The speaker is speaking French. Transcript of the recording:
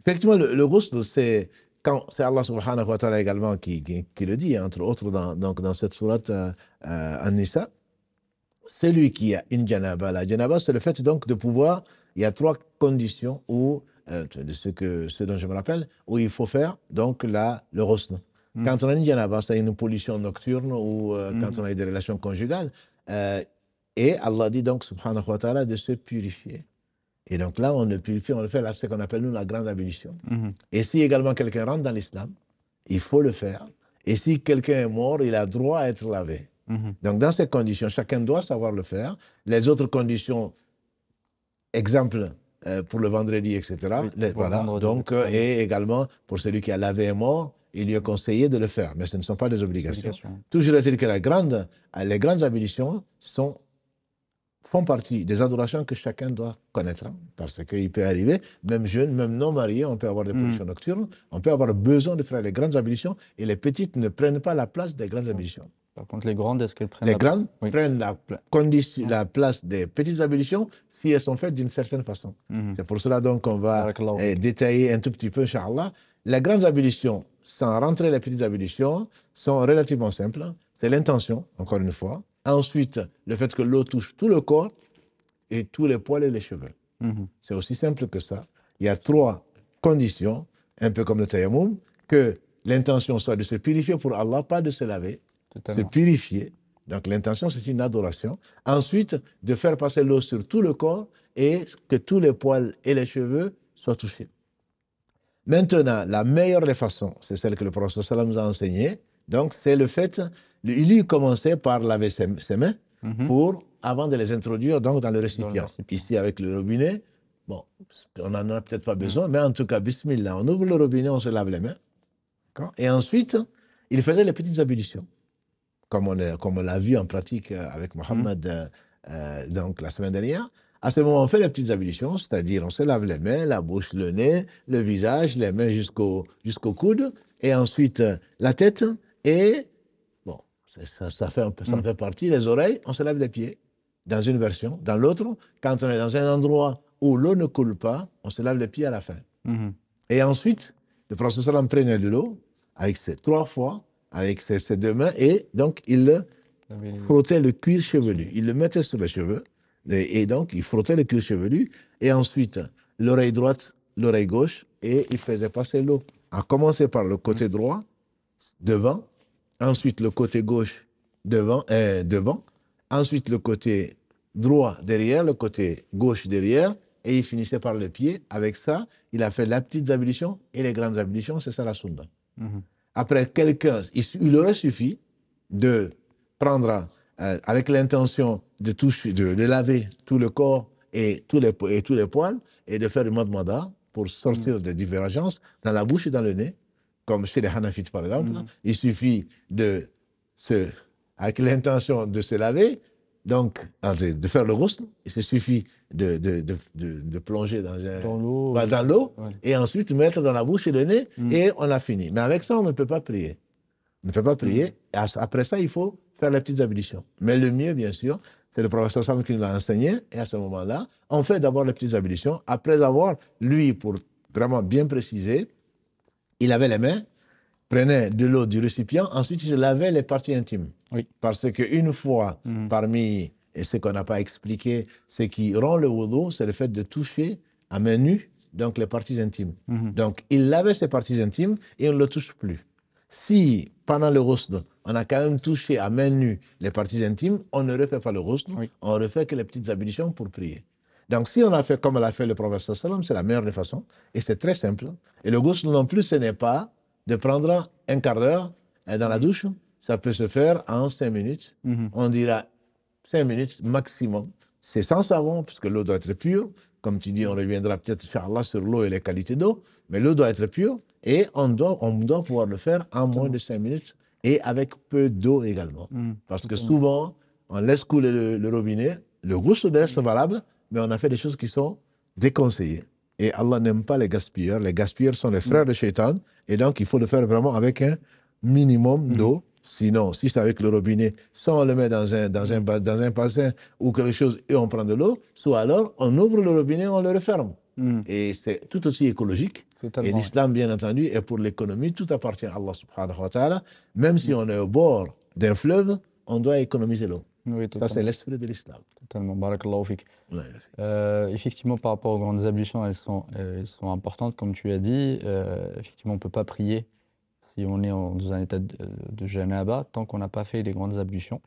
Effectivement, le ghusl, c'est Allah subhanahu wa ta'ala également qui le dit, entre autres donc dans cette sourate An-Nisa. Celui qui a une janaba, la janaba, c'est le fait donc de pouvoir, il y a trois conditions où, de ce dont je me rappelle, où il faut faire donc le ghusl. Quand on a une janaba, c'est une pollution nocturne ou quand on a des relations conjugales. Et Allah dit donc, subhanahu wa ta'ala, de se purifier. Et donc là, on le purifie, on le fait là, ce qu'on appelle nous la grande ablution. Et si également quelqu'un rentre dans l'islam, il faut le faire. Et si quelqu'un est mort, il a droit à être lavé. Donc dans ces conditions, chacun doit savoir le faire. Les autres conditions, exemple pour le vendredi, etc. Oui, voilà. Donc, et également pour celui qui a lavé un mort, il lui est conseillé de le faire. Mais ce ne sont pas des obligations. Toujours est-il que les grandes ablutions font partie des adorations que chacun doit connaître. Parce qu'il peut arriver, même jeune, même non marié, on peut avoir des pollutions nocturnes, on peut avoir besoin de faire les grandes ablutions et les petites ne prennent pas la place des grandes ablutions. Par contre, les grandes, est-ce qu'elles prennent les la place? grandes prennent la place des petites ablutions si elles sont faites d'une certaine façon. C'est pour cela donc qu'on va détailler un tout petit peu, Inch'Allah. Les grandes ablutions, sans rentrer les petites ablutions, sont relativement simples. C'est l'intention, encore une fois. Ensuite, le fait que l'eau touche tout le corps et tous les poils et les cheveux. C'est aussi simple que ça. Il y a trois conditions, un peu comme le tayammum, que l'intention soit de se purifier pour Allah, pas de se laver. Se purifier. Donc l'intention, c'est une adoration. Ensuite, de faire passer l'eau sur tout le corps et que tous les poils et les cheveux soient touchés. Maintenant, la meilleure des façons, c'est celle que le prophète sallam nous a enseignée. Donc, c'est le fait, il commençait par laver ses mains avant de les introduire donc, dans le récipient. Ici, avec le robinet, bon, on n'en a peut-être pas besoin, mais en tout cas, bismillah, on ouvre le robinet, on se lave les mains. Et ensuite, il faisait les petites ablutions. Comme on l'a vu en pratique avec Mohamed donc la semaine dernière. À ce moment, on fait les petites ablutions, c'est-à-dire on se lave les mains, la bouche, le nez, le visage, les mains jusqu'au coude, et ensuite la tête, et bon, ça fait partie, les oreilles, on se lave les pieds, dans une version. Dans l'autre, quand on est dans un endroit où l'eau ne coule pas, on se lave les pieds à la fin. Et ensuite, le prophète sallam prenait de l'eau, avec ses 3 fois, avec ses 2 mains, et donc il frottait le cuir chevelu. Il le mettait sur les cheveux, et donc il frottait le cuir chevelu, et ensuite l'oreille droite, l'oreille gauche, et il faisait passer l'eau. À commencer par le côté droit, devant, ensuite le côté gauche, devant, ensuite le côté droit derrière, le côté gauche derrière, et il finissait par le pied. Avec ça, il a fait la petite ablution et les grandes ablutions, c'est ça la sunna. Après il aurait suffi de prendre, avec l'intention de toucher, de laver tout le corps et tous les poils, et de faire le madmada pour sortir des divergences dans la bouche et dans le nez, comme chez les Hanafites par exemple. Il suffit avec l'intention de se laver, donc de faire le ghusl, il suffit de plonger dans l'eau, et ensuite mettre dans la bouche et le nez, et on a fini. Mais avec ça, on ne peut pas prier. On ne peut pas prier. Et après ça, il faut faire les petites ablutions. Mais le mieux, bien sûr, c'est le professeur Sam qui nous l'a enseigné. Et à ce moment-là, on fait d'abord les petites ablutions. Après avoir, lui, pour vraiment bien préciser, il lavait les mains, prenait de l'eau du récipient, ensuite il lavait les parties intimes. Parce qu'une fois, parmi ce qu'on n'a pas expliqué, ce qui rend le wudu, c'est le fait de toucher à main nue, donc les parties intimes. Donc il lavait ses parties intimes et on ne le touche plus. Si, pendant le ghusl, on a quand même touché à main nue les parties intimes, on ne refait pas le ghusl, on refait que les petites ablutions pour prier. Donc, si on a fait comme l'a fait le prophète sallam, c'est la meilleure des façons, et c'est très simple. Et le ghusl non plus, ce n'est pas de prendre un quart d'heure dans la douche, ça peut se faire en 5 minutes. On dira 5 minutes maximum. C'est sans savon, puisque l'eau doit être pure. Comme tu dis, on reviendra peut-être, Inch'Allah, sur l'eau et les qualités d'eau, mais l'eau doit être pure, et on doit pouvoir le faire en moins de 5 minutes, et avec peu d'eau également. Parce que souvent, on laisse couler le robinet, le ghusl reste valable, mais on a fait des choses qui sont déconseillées. Et Allah n'aime pas les gaspilleurs. Les gaspilleurs sont les frères de Shaitan. Et donc, il faut le faire vraiment avec un minimum d'eau. Sinon, si c'est avec le robinet, soit on le met dans un bassin ou quelque chose et on prend de l'eau, soit alors on ouvre le robinet et on le referme. Et c'est tout aussi écologique. Et l'islam, bien entendu, est pour l'économie. Tout appartient à Allah subhanahu wa ta'ala. Même si on est au bord d'un fleuve, on doit économiser l'eau. Oui, ça, c'est l'esprit de l'islam. Totalement. Barakallahu fik. Effectivement, par rapport aux grandes ablutions, elles sont importantes, comme tu as dit. Effectivement, on ne peut pas prier si on est dans un état de janaba tant qu'on n'a pas fait les grandes ablutions.